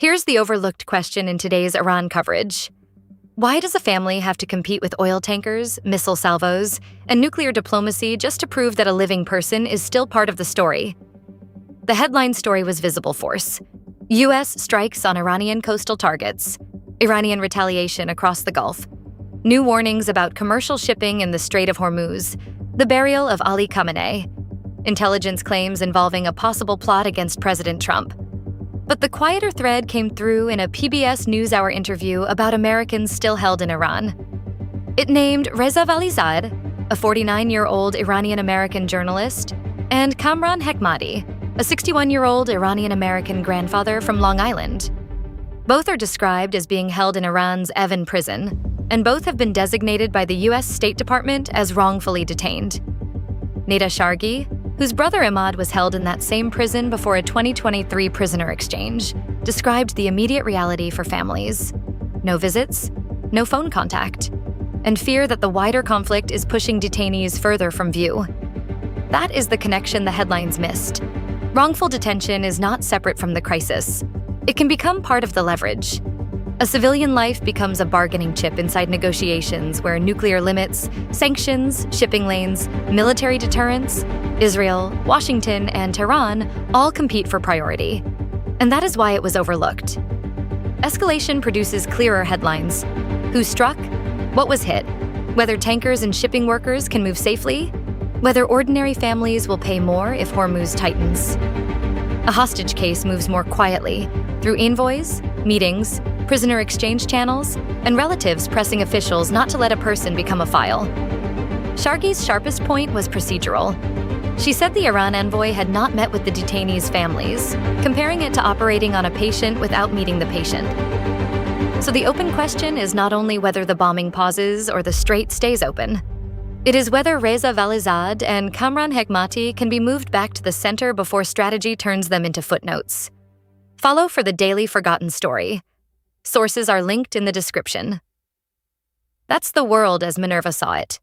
Here's the overlooked question in today's Iran coverage. Why does a family have to compete with oil tankers, missile salvos, and nuclear diplomacy just to prove that a living person is still part of the story? The headline story was Visible Force. U.S. strikes on Iranian coastal targets. Iranian retaliation across the Gulf. New warnings about commercial shipping in the Strait of Hormuz. The burial of Ali Khamenei. Intelligence claims involving a possible plot against President Trump. But the quieter thread came through in a PBS NewsHour interview about Americans still held in Iran. It named Reza Valizad, a 49-year-old Iranian-American journalist, and Kamran Hekmati, a 61-year-old Iranian-American grandfather from Long Island. Both are described as being held in Iran's Evin prison, and both have been designated by the U.S. State Department as wrongfully detained. Neda Shargi, whose brother Imad was held in that same prison before a 2023 prisoner exchange, described the immediate reality for families. No visits, no phone contact, and fear that the wider conflict is pushing detainees further from view. That is the connection the headlines missed. Wrongful detention is not separate from the crisis. It can become part of the leverage. A civilian life becomes a bargaining chip inside negotiations where nuclear limits, sanctions, shipping lanes, military deterrence, Israel, Washington, and Tehran all compete for priority. And that is why it was overlooked. Escalation produces clearer headlines. Who struck? What was hit? Whether tankers and shipping workers can move safely? Whether ordinary families will pay more if Hormuz tightens? A hostage case moves more quietly through envoys, meetings, prisoner exchange channels, and relatives pressing officials not to let a person become a file. Shargi's sharpest point was procedural. She said the Iran envoy had not met with the detainees' families, comparing it to operating on a patient without meeting the patient. So the open question is not only whether the bombing pauses or the strait stays open. It is whether Reza Valizad and Kamran Hekmati can be moved back to the center before strategy turns them into footnotes. Follow for the daily forgotten story. Sources are linked in the description. That's the world as Minerva saw it.